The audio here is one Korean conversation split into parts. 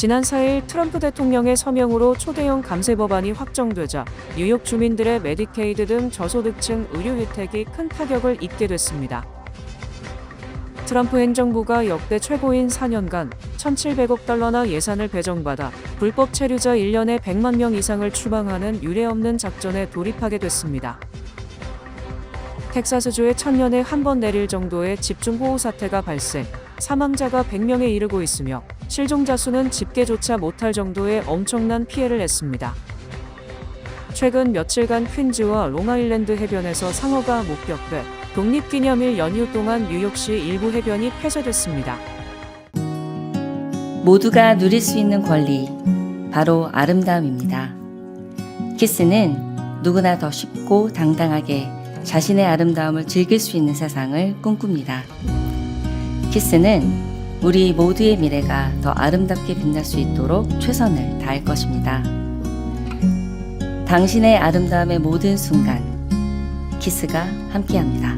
지난 4일 트럼프 대통령의 서명으로 초대형 감세 법안이 확정되자 뉴욕 주민들의 메디케이드 등 저소득층 의료 혜택이 큰 타격을 입게 됐습니다. 트럼프 행정부가 역대 최고인 4년간 1,700억 달러나 예산을 배정받아 불법 체류자 1년에 100만 명 이상을 추방하는 유례없는 작전에 돌입하게 됐습니다. 텍사스주에 천년에 한 번 내릴 정도의 집중호우 사태가 발생, 사망자가 100명에 이르고 있으며 실종자 수는 집계조차 못할 정도의 엄청난 피해를 냈습니다. 최근 며칠간 퀸즈와 롱아일랜드 해변에서 상어가 목격돼 독립기념일 연휴 동안 뉴욕시 일부 해변이 폐쇄됐습니다. 모두가 누릴 수 있는 권리, 바로 아름다움입니다. 키스는 누구나 더 쉽고 당당하게 자신의 아름다움을 즐길 수 있는 세상을 꿈꿉니다. 키스는 우리 모두의 미래가 더 아름답게 빛날 수 있도록 최선을 다할 것입니다. 당신의 아름다움의 모든 순간, 키스가 함께합니다.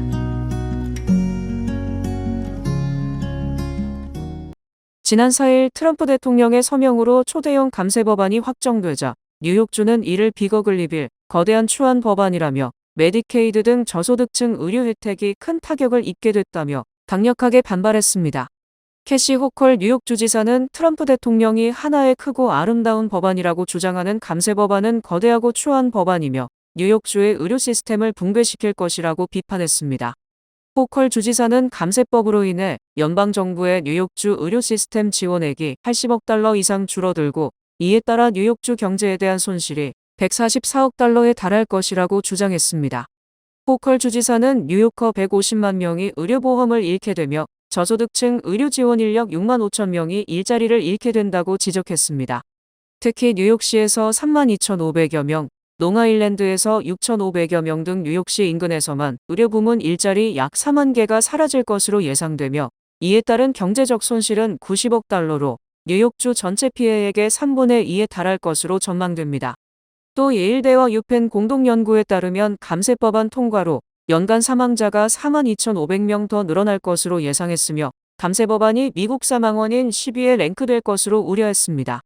지난 4일 트럼프 대통령의 서명으로 초대형 감세 법안이 확정되자 뉴욕주는 이를 비거글리빌, 거대한 추한 법안이라며 메디케이드 등 저소득층 의료 혜택이 큰 타격을 입게 됐다며 강력하게 반발했습니다. 캐시 호컬 뉴욕주지사는 트럼프 대통령이 하나의 크고 아름다운 법안이라고 주장하는 감세 법안은 거대하고 추한 법안이며 뉴욕주의 의료 시스템을 붕괴시킬 것이라고 비판했습니다. 호컬 주지사는 감세법으로 인해 연방정부의 뉴욕주 의료 시스템 지원액이 80억 달러 이상 줄어들고 이에 따라 뉴욕주 경제에 대한 손실이 144억 달러에 달할 것이라고 주장했습니다. 호컬 주지사는 뉴요커 150만 명이 의료보험을 잃게 되며 저소득층 의료 지원 인력 6만 5천 명이 일자리를 잃게 된다고 지적했습니다. 특히 뉴욕시에서 3만 2,500여 명, 롱아일랜드에서 6,500여 명 등 뉴욕시 인근에서만 의료 부문 일자리 약 4만 개가 사라질 것으로 예상되며 이에 따른 경제적 손실은 90억 달러로 뉴욕주 전체 피해액의 3분의 2에 달할 것으로 전망됩니다. 또 예일대와 유펜 공동연구에 따르면 감세법안 통과로 연간 사망자가 4만 2,500명 더 늘어날 것으로 예상했으며 감세법안이 미국 사망 원인 10위에 랭크될 것으로 우려했습니다.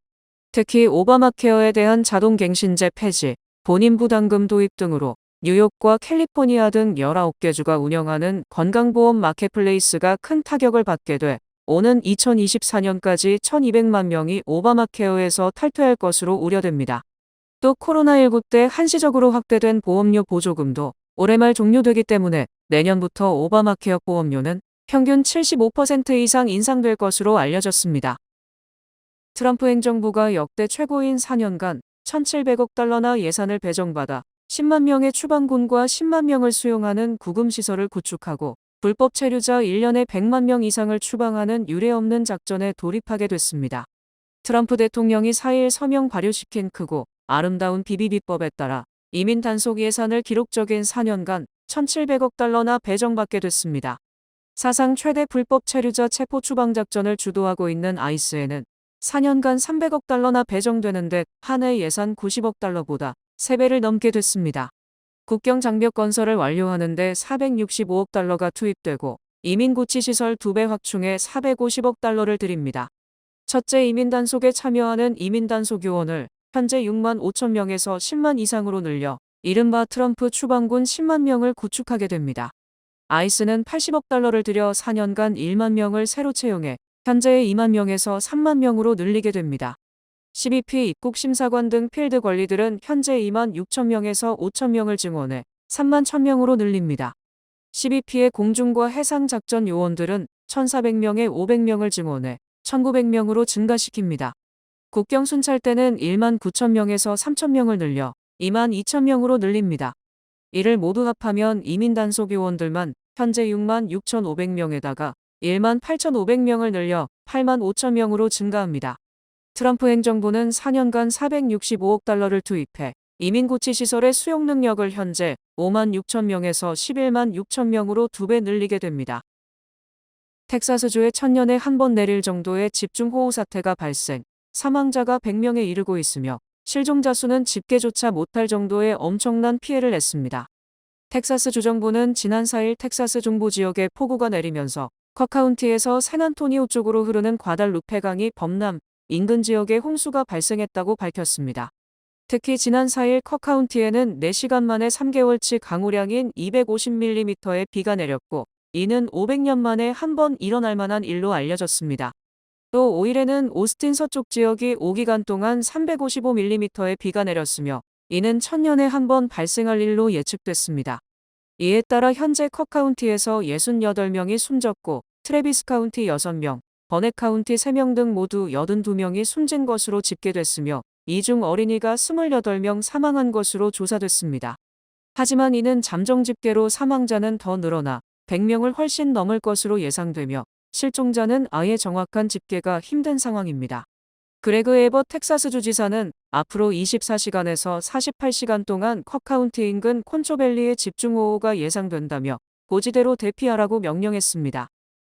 특히 오바마 케어에 대한 자동갱신제 폐지, 본인 부담금 도입 등으로 뉴욕과 캘리포니아 등 19개 주가 운영하는 건강보험 마켓플레이스가 큰 타격을 받게 돼 오는 2024년까지 1,200만 명이 오바마 케어에서 탈퇴할 것으로 우려됩니다. 또 코로나19 때 한시적으로 확대된 보험료 보조금도 올해 말 종료되기 때문에 내년부터 오바마 케어 보험료는 평균 75% 이상 인상될 것으로 알려졌습니다. 트럼프 행정부가 역대 최고인 4년간 1,700억 달러나 예산을 배정받아 10만 명의 추방군과 10만 명을 수용하는 구금시설을 구축하고 불법 체류자 1년에 100만 명 이상을 추방하는 유례없는 작전에 돌입하게 됐습니다. 트럼프 대통령이 4일 서명 발효시킨 크고 아름다운 비비비법에 따라 이민 단속 예산을 기록적인 4년간 1,700억 달러나 배정받게 됐습니다. 사상 최대 불법 체류자 체포 추방 작전을 주도하고 있는 아이스에는 4년간 300억 달러나 배정되는데 한 해 예산 90억 달러보다 3배를 넘게 됐습니다. 국경 장벽 건설을 완료하는 데 465억 달러가 투입되고 이민 구치 시설 2배 확충에 450억 달러를 들입니다. 첫째 이민 단속에 참여하는 이민 단속 요원을 현재 6만 5천 명에서 10만 이상으로 늘려 이른바 트럼프 추방군 10만 명을 구축하게 됩니다. 아이스는 80억 달러를 들여 4년간 1만 명을 새로 채용해 현재의 2만 명에서 3만 명으로 늘리게 됩니다. CBP 입국심사관 등 필드 관리들은 현재 2만 6천 명에서 5천 명을 증원해 3만 1천 명으로 늘립니다. CBP의 공중과 해상작전 요원들은 1,400명에 500명을 증원해 1,900명으로 증가시킵니다. 국경 순찰대는 1만 9천 명에서 3천 명을 늘려 2만 2천 명으로 늘립니다. 이를 모두 합하면 이민 단속 요원들만 현재 6만 6,500명에다가 1만 8,500명을 늘려 8만 5천 명으로 증가합니다. 트럼프 행정부는 4년간 465억 달러를 투입해 이민구치시설의 수용 능력을 현재 5만 6천 명에서 11만 6천 명으로 2배 늘리게 됩니다. 텍사스주에 천년에 한 번 내릴 정도의 집중호우 사태가 발생, 사망자가 100명에 이르고 있으며 실종자 수는 집계조차 못할 정도의 엄청난 피해를 냈습니다. 텍사스 주정부는 지난 4일 텍사스 중부 지역에 폭우가 내리면서 커 카운티에서 샌안토니오 쪽으로 흐르는 과달루페 강이 범람, 인근 지역에 홍수가 발생했다고 밝혔습니다. 특히 지난 4일 컵카운티에는 4시간 만에 3개월치 강우량인 250mm의 비가 내렸고, 이는 500년 만에 한 번 일어날 만한 일로 알려졌습니다. 또 5일에는 오스틴 서쪽 지역이 5기간 동안 355mm의 비가 내렸으며, 이는 1000년에 한 번 발생할 일로 예측됐습니다. 이에 따라 현재 컵카운티에서 68명이 숨졌고, 트래비스 카운티 6명, 버넷 카운티 3명 등 모두 82명이 숨진 것으로 집계됐으며, 이 중 어린이가 28명 사망한 것으로 조사됐습니다. 하지만 이는 잠정 집계로 사망자는 더 늘어나 100명을 훨씬 넘을 것으로 예상되며, 실종자는 아예 정확한 집계가 힘든 상황입니다. 그레그 에벗 텍사스 주지사는 앞으로 24시간에서 48시간 동안 컵카운티 인근 콘초밸리에 집중호우가 예상된다며 고지대로 대피하라고 명령했습니다.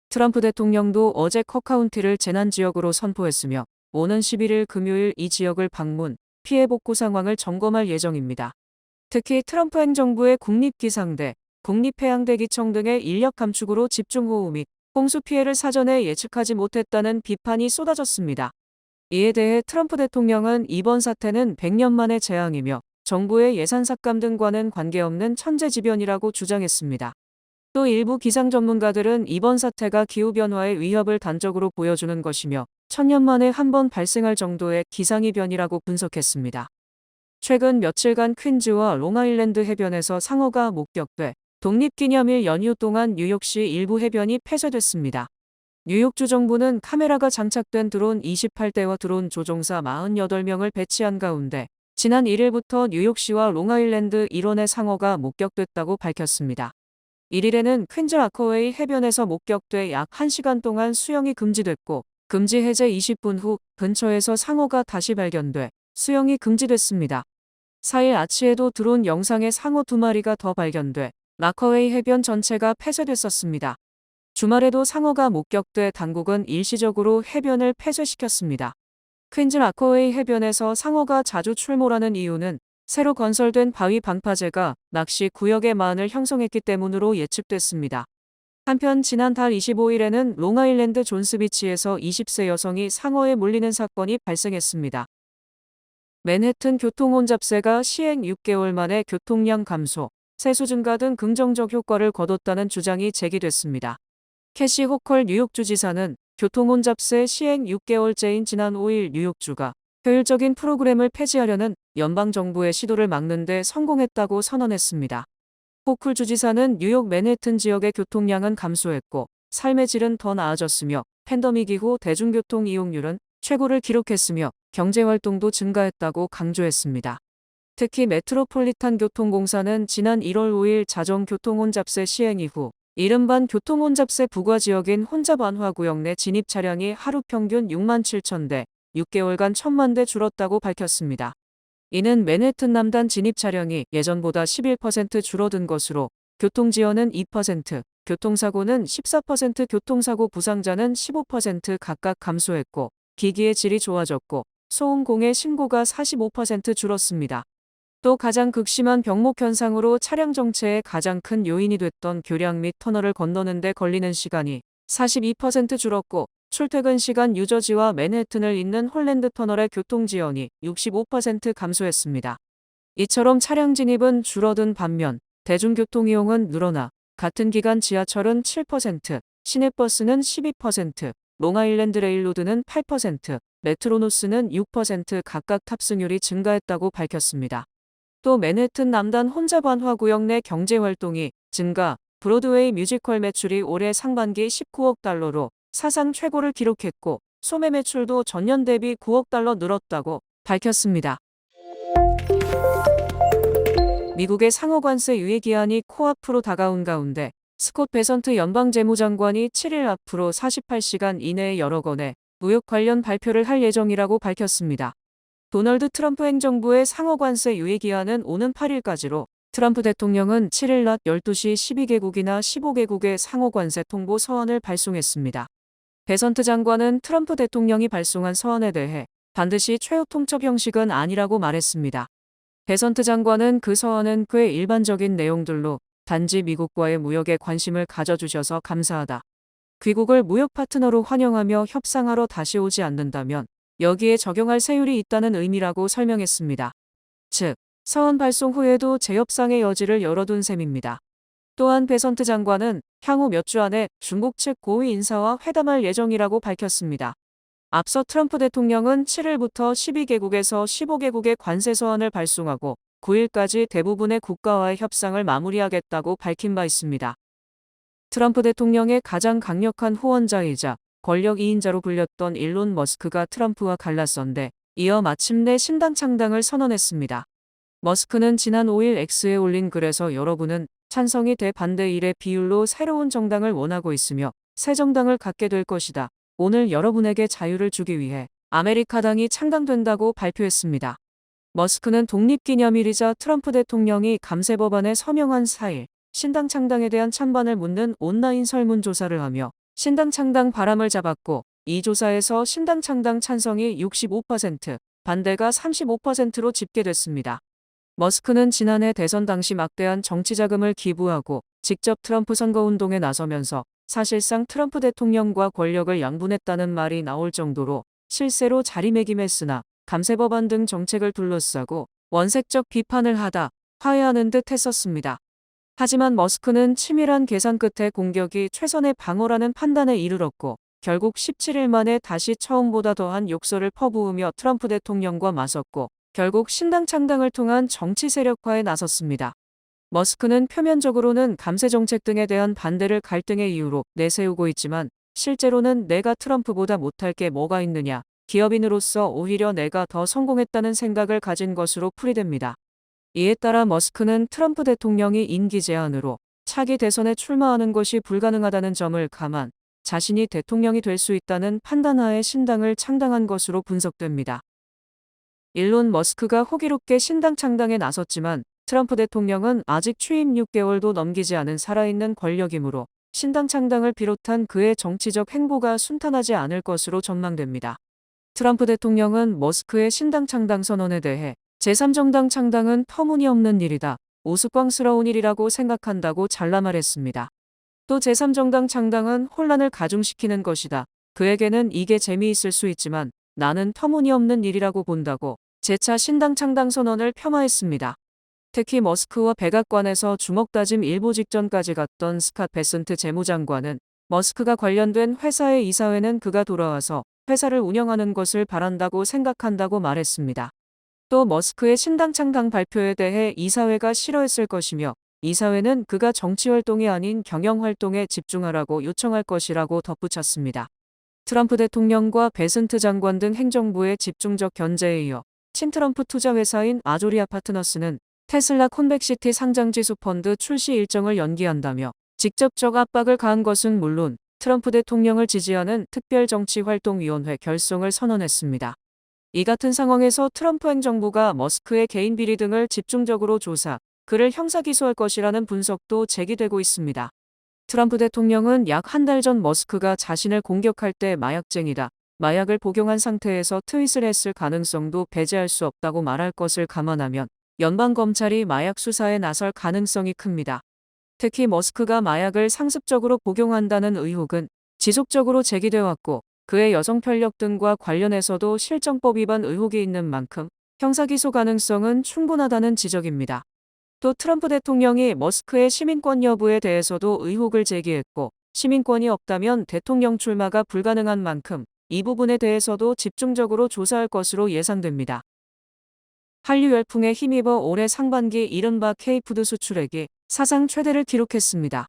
트럼프 대통령도 어제 컵카운티를 재난지역으로 선포했으며 오는 11일 금요일 이 지역을 방문, 피해 복구 상황을 점검할 예정입니다. 특히 트럼프 행정부의 국립기상대, 국립해양대기청 등의 인력 감축으로 집중호우 및 홍수 피해를 사전에 예측하지 못했다는 비판이 쏟아졌습니다. 이에 대해 트럼프 대통령은 이번 사태는 100년 만의 재앙이며 정부의 예산 삭감 등과는 관계없는 천재지변이라고 주장했습니다. 또 일부 기상 전문가들은 이번 사태가 기후변화의 위협을 단적으로 보여주는 것이며 1000년 만에 한 번 발생할 정도의 기상이변이라고 분석했습니다. 최근 며칠간 퀸즈와 롱아일랜드 해변에서 상어가 목격돼 독립기념일 연휴 동안 뉴욕시 일부 해변이 폐쇄됐습니다. 뉴욕주 정부는 카메라가 장착된 드론 28대와 드론 조종사 48명을 배치한 가운데 지난 1일부터 뉴욕시와 롱아일랜드 일원의 상어가 목격됐다고 밝혔습니다. 1일에는 퀸즈 아커웨이 해변에서 목격돼 약 1시간 동안 수영이 금지됐고 금지 해제 20분 후 근처에서 상어가 다시 발견돼 수영이 금지됐습니다. 4일 아치에도 드론 영상에 상어 2마리가 더 발견돼 라커웨이 해변 전체가 폐쇄됐었습니다. 주말에도 상어가 목격돼 당국은 일시적으로 해변을 폐쇄시켰습니다. 퀸즈 라커웨이 해변에서 상어가 자주 출몰하는 이유는 새로 건설된 바위 방파제가 낚시 구역의 만을 형성했기 때문으로 예측됐습니다. 한편 지난달 25일에는 롱아일랜드 존스비치에서 20세 여성이 상어에 물리는 사건이 발생했습니다. 맨해튼 교통혼잡세가 시행 6개월 만에 교통량 감소, 세수 증가 등 긍정적 효과를 거뒀다는 주장이 제기됐습니다. 캐시 호컬 뉴욕주지사는 교통혼잡세 시행 6개월째인 지난 5일 뉴욕주가 효율적인 프로그램을 폐지하려는 연방정부의 시도를 막는 데 성공했다고 선언했습니다. 호쿨 주지사는 뉴욕 맨해튼 지역의 교통량은 감소했고 삶의 질은 더 나아졌으며 팬데믹 이후 대중교통 이용률은 최고를 기록했으며 경제활동도 증가했다고 강조했습니다. 특히 메트로폴리탄 교통공사는 지난 1월 5일 자정교통혼잡세 시행 이후 이른바 교통혼잡세 부과 지역인 혼잡완화구역 내 진입 차량이 하루 평균 6만 7천 대, 6개월간 1,000만 대 줄었다고 밝혔습니다. 이는 맨해튼 남단 진입 차량이 예전보다 11% 줄어든 것으로 교통지연은 2%, 교통사고는 14%, 교통사고 부상자는 15% 각각 감소했고 기기의 질이 좋아졌고 소음 공해 신고가 45% 줄었습니다. 또 가장 극심한 병목 현상으로 차량 정체의 가장 큰 요인이 됐던 교량 및 터널을 건너는 데 걸리는 시간이 42% 줄었고 출퇴근 시간 뉴저지와 맨해튼을 잇는 홀랜드 터널의 교통지연이 65% 감소했습니다. 이처럼 차량 진입은 줄어든 반면 대중교통 이용은 늘어나 같은 기간 지하철은 7%, 시내버스는 12%, 롱아일랜드 레일로드는 8%, 메트로노스는 6% 각각 탑승률이 증가했다고 밝혔습니다. 또 맨해튼 남단 혼잡완화구역 내 경제활동이 증가, 브로드웨이 뮤지컬 매출이 올해 상반기 19억 달러로 사상 최고를 기록했고 소매 매출도 전년 대비 9억 달러 늘었다고 밝혔습니다. 미국의 상호관세 유예 기한이 코앞으로 다가온 가운데 스콧 베선트 연방재무장관이 7일 앞으로 48시간 이내에 여러 건의 무역 관련 발표를 할 예정이라고 밝혔습니다. 도널드 트럼프 행정부의 상호관세 유예 기한은 오는 8일까지로 트럼프 대통령은 7일 낮 12시 12개국이나 15개국의 상호관세 통보 서한을 발송했습니다. 베선트 장관은 트럼프 대통령이 발송한 서한에 대해 반드시 최후 통첩 형식은 아니라고 말했습니다. 베선트 장관은 그 서한은 꽤 일반적인 내용들로 단지 미국과의 무역에 관심을 가져주셔서 감사하다. 귀국을 무역 파트너로 환영하며 협상하러 다시 오지 않는다면 여기에 적용할 세율이 있다는 의미라고 설명했습니다. 즉, 서한 발송 후에도 재협상의 여지를 열어둔 셈입니다. 또한 베선트 장관은 향후 몇 주 안에 중국 측 고위 인사와 회담할 예정이라고 밝혔습니다. 앞서 트럼프 대통령은 7일부터 12개국에서 15개국의 관세 서한을 발송하고 9일까지 대부분의 국가와의 협상을 마무리하겠다고 밝힌 바 있습니다. 트럼프 대통령의 가장 강력한 후원자이자 권력 2인자로 불렸던 일론 머스크가 트럼프와 갈랐었는데 이어 마침내 신당 창당을 선언했습니다. 머스크는 지난 5일 X에 올린 글에서 여러분은 찬성이 대 반대 1의 비율로 새로운 정당을 원하고 있으며 새 정당을 갖게 될 것이다. 오늘 여러분에게 자유를 주기 위해 아메리카당이 창당된다고 발표했습니다. 머스크는 독립기념일이자 트럼프 대통령이 감세 법안에 서명한 4일 신당 창당에 대한 찬반을 묻는 온라인 설문조사를 하며 신당 창당 바람을 잡았고 이 조사에서 신당 창당 찬성이 65%, 반대가 35%로 집계됐습니다. 머스크는 지난해 대선 당시 막대한 정치자금을 기부하고 직접 트럼프 선거운동에 나서면서 사실상 트럼프 대통령과 권력을 양분했다는 말이 나올 정도로 실세로 자리매김했으나 감세 법안 등 정책을 둘러싸고 원색적 비판을 하다 화해하는 듯 했었습니다. 하지만 머스크는 치밀한 계산 끝에 공격이 최선의 방어라는 판단에 이르렀고 결국 17일 만에 다시 처음보다 더한 욕설을 퍼부으며 트럼프 대통령과 맞섰고 결국 신당 창당을 통한 정치 세력화에 나섰습니다. 머스크는 표면적으로는 감세 정책 등에 대한 반대를 갈등의 이유로 내세우고 있지만 실제로는 내가 트럼프보다 못할 게 뭐가 있느냐, 기업인으로서 오히려 내가 더 성공했다는 생각을 가진 것으로 풀이됩니다. 이에 따라 머스크는 트럼프 대통령이 임기 제한으로 차기 대선에 출마하는 것이 불가능하다는 점을 감안 자신이 대통령이 될 수 있다는 판단하에 신당을 창당한 것으로 분석됩니다. 일론 머스크가 호기롭게 신당 창당에 나섰지만 트럼프 대통령은 아직 취임 6개월도 넘기지 않은 살아있는 권력이므로 신당 창당을 비롯한 그의 정치적 행보가 순탄하지 않을 것으로 전망됩니다. 트럼프 대통령은 머스크의 신당 창당 선언에 대해 제3정당 창당은 터무니없는 일이다, 우스꽝스러운 일이라고 생각한다고 잘라 말했습니다. 또 제3정당 창당은 혼란을 가중시키는 것이다. 그에게는 이게 재미있을 수 있지만 나는 터무니없는 일이라고 본다고 재차 신당 창당 선언을 폄하했습니다. 특히 머스크와 백악관에서 주먹다짐 일보 직전까지 갔던 스캇 베슨트 재무장관은 머스크가 관련된 회사의 이사회는 그가 돌아와서 회사를 운영하는 것을 바란다고 생각한다고 말했습니다. 또 머스크의 신당 창당 발표에 대해 이사회가 싫어했을 것이며 이사회는 그가 정치활동이 아닌 경영활동에 집중하라고 요청할 것이라고 덧붙였습니다. 트럼프 대통령과 베슨트 장관 등 행정부의 집중적 견제에 이어 친트럼프 투자회사인 아조리아 파트너스는 테슬라 콘벡시티 상장지수 펀드 출시 일정을 연기한다며 직접적 압박을 가한 것은 물론 트럼프 대통령을 지지하는 특별정치활동위원회 결성을 선언했습니다. 이 같은 상황에서 트럼프 행정부가 머스크의 개인 비리 등을 집중적으로 조사, 그를 형사기소할 것이라는 분석도 제기되고 있습니다. 트럼프 대통령은 약 한 달 전 머스크가 자신을 공격할 때 마약쟁이다, 마약을 복용한 상태에서 트윗을 했을 가능성도 배제할 수 없다고 말할 것을 감안하면 연방검찰이 마약 수사에 나설 가능성이 큽니다. 특히 머스크가 마약을 상습적으로 복용한다는 의혹은 지속적으로 제기되어 왔고 그의 여성 편력 등과 관련해서도 실정법 위반 의혹이 있는 만큼 형사기소 가능성은 충분하다는 지적입니다. 또 트럼프 대통령이 머스크의 시민권 여부에 대해서도 의혹을 제기했고 시민권이 없다면 대통령 출마가 불가능한 만큼 이 부분에 대해서도 집중적으로 조사할 것으로 예상됩니다. 한류 열풍에 힘입어 올해 상반기 이른바 K푸드 수출액이 사상 최대를 기록했습니다.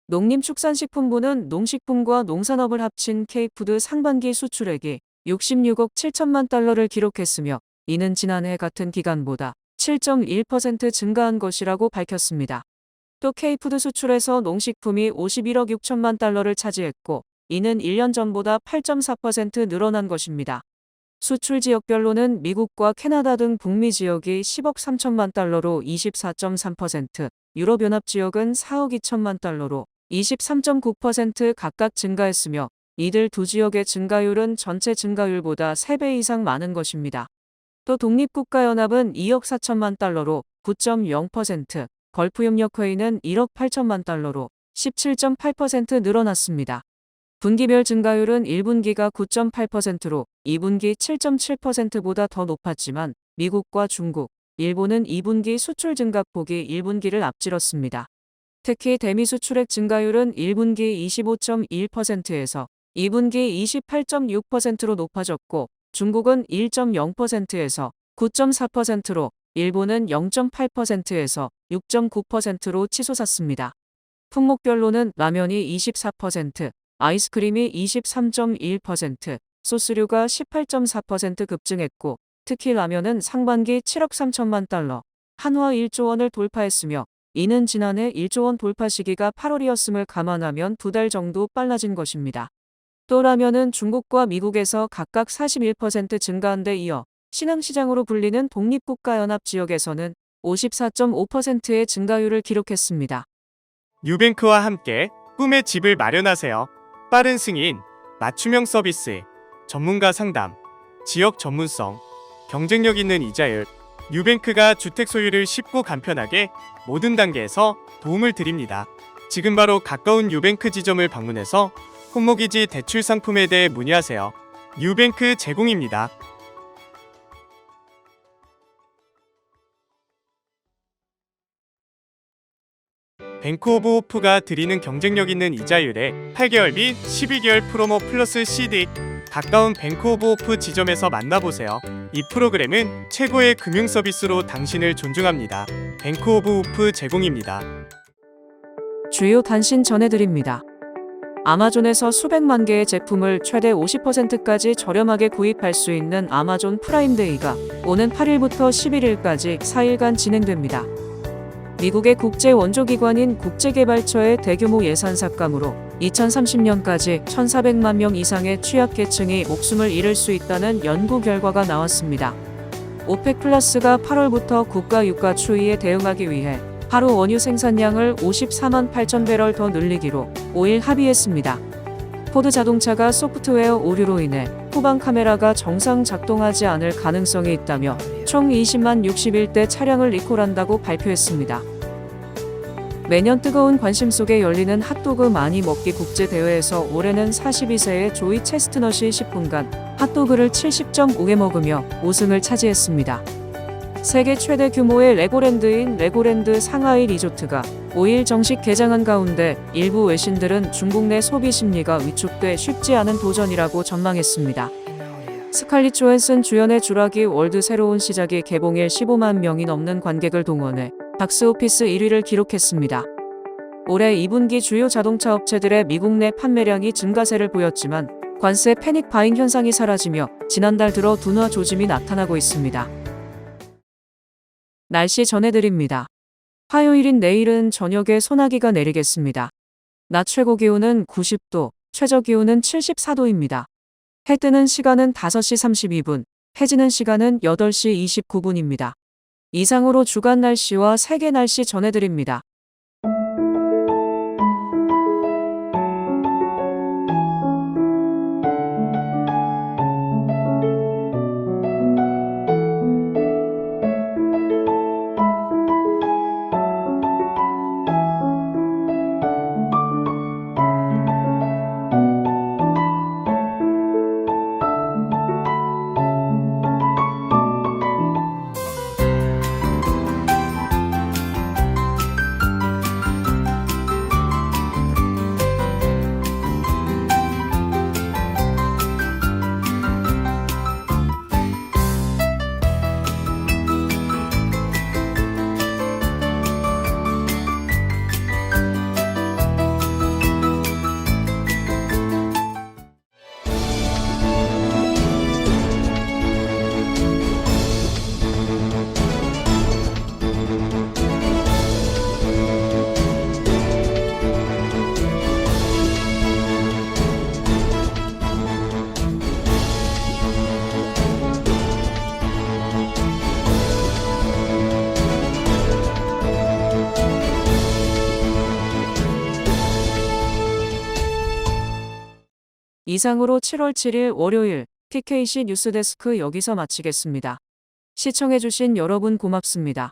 농림축산식품부는 농식품과 농산업을 합친 K푸드 상반기 수출액이 66억 7천만 달러를 기록했으며 이는 지난해 같은 기간보다 7.1% 증가한 것이라고 밝혔습니다. 또 K푸드 수출에서 농식품이 51억 6천만 달러를 차지했고 이는 1년 전보다 8.4% 늘어난 것입니다. 수출 지역별로는 미국과 캐나다 등 북미 지역이 10억 3천만 달러로 24.3%, 유럽연합 지역은 4억 2천만 달러로 23.9% 각각 증가했으며 이들 두 지역의 증가율은 전체 증가율보다 3배 이상 많은 것입니다. 또 독립국가연합은 2억 4천만 달러로 9.0%, 걸프협력회의는 1억 8천만 달러로 17.8% 늘어났습니다. 분기별 증가율은 1분기가 9.8%로 2분기 7.7%보다 더 높았지만 미국과 중국, 일본은 2분기 수출 증가폭이 1분기를 앞질렀습니다. 특히 대미 수출액 증가율은 1분기 25.1%에서 2분기 28.6%로 높아졌고 중국은 1.0%에서 9.4%로 일본은 0.8%에서 6.9%로 치솟았습니다. 품목별로는 라면이 24%, 아이스크림이 23.1%, 소스류가 18.4% 급증했고 특히 라면은 상반기 7억 3천만 달러, 한화 1조 원을 돌파했으며 이는 지난해 1조 원 돌파 시기가 8월이었음을 감안하면 2달 정도 빨라진 것입니다. 또 라면은 중국과 미국에서 각각 41% 증가한 데 이어 신흥시장으로 불리는 독립국가연합 지역에서는 54.5%의 증가율을 기록했습니다. 뉴뱅크와 함께 꿈의 집을 마련하세요. 빠른 승인, 맞춤형 서비스, 전문가 상담, 지역 전문성, 경쟁력 있는 이자율. 뉴뱅크가 주택 소유를 쉽고 간편하게 모든 단계에서 도움을 드립니다. 지금 바로 가까운 뉴뱅크 지점을 방문해서 홈모기지 대출 상품에 대해 문의하세요. 뉴뱅크 제공입니다. 뱅크 오브 호프가 드리는 경쟁력 있는 이자율에 8개월 및 12개월 프로모 플러스 CD. 가까운 뱅크 오브 호프 지점에서 만나보세요. 이 프로그램은 최고의 금융 서비스로 당신을 존중합니다. 뱅크 오브 호프 제공입니다. 주요 단신 전해드립니다. 아마존에서 수백만 개의 제품을 최대 50%까지 저렴하게 구입할 수 있는 아마존 프라임데이가 오는 8일부터 11일까지 4일간 진행됩니다. 미국의 국제 원조기관인 국제개발처의 대규모 예산 삭감으로 2030년까지 1,400만 명 이상의 취약계층이 목숨을 잃을 수 있다는 연구 결과가 나왔습니다. 오펙 플러스가 8월부터 국가 유가 추이에 대응하기 위해 하루 원유 생산량을 54만 8천 배럴 더 늘리기로 5일 합의했습니다. 포드 자동차가 소프트웨어 오류로 인해 후방 카메라가 정상 작동하지 않을 가능성이 있다며 총 20만 61대 차량을 리콜한다고 발표했습니다. 매년 뜨거운 관심 속에 열리는 핫도그 많이 먹기 국제대회에서 올해는 42세의 조이 체스트넛이 10분간 핫도그를 70.5개 먹으며 우승을 차지했습니다. 세계 최대 규모의 레고랜드인 레고랜드 상하이 리조트가 5일 정식 개장한 가운데 일부 외신들은 중국 내 소비 심리가 위축돼 쉽지 않은 도전이라고 전망했습니다. 스칼릿 조한슨 주연의 주라기 월드 새로운 시작이 개봉일 15만 명이 넘는 관객을 동원해 박스오피스 1위를 기록했습니다. 올해 2분기 주요 자동차 업체들의 미국 내 판매량이 증가세를 보였지만 관세 패닉 바잉 현상이 사라지며 지난달 들어 둔화 조짐이 나타나고 있습니다. 날씨 전해드립니다. 화요일인 내일은 저녁에 소나기가 내리겠습니다. 낮 최고 기온은 90도, 최저 기온은 74도입니다. 해 뜨는 시간은 5시 32분, 해 지는 시간은 8시 29분입니다. 이상으로 주간 날씨와 세계 날씨 전해드립니다. 이상으로 7월 7일 월요일 TKC 뉴스데스크 여기서 마치겠습니다. 시청해주신 여러분 고맙습니다.